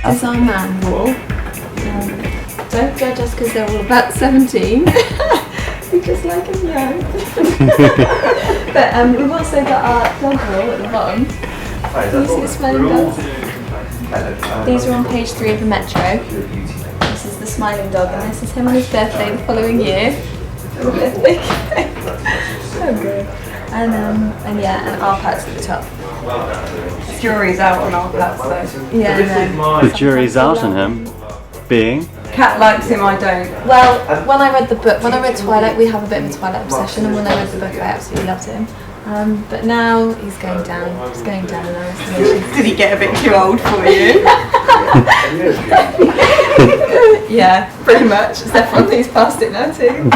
is our man wall. Don't judge us because they're all about 17. We just like them young. But we've also got our dog wall at the bottom. Can you see the smiling dogs? These are on page 3 of the Metro. This is the smiling dog, and this is him on his birthday the following year. So good. And yeah, and our pat's at the top. The jury's out on our pets though. Yeah, I know. The jury's out on him being. Cat likes him, I don't. Well, when I read the book, when I read Twilight, we have a bit of a Twilight obsession, and when I read the book, I absolutely loved him. But now he's going down. He's going down in our estimation. Did he get a bit too old for you? Yeah, pretty much. Except for he's past it now too.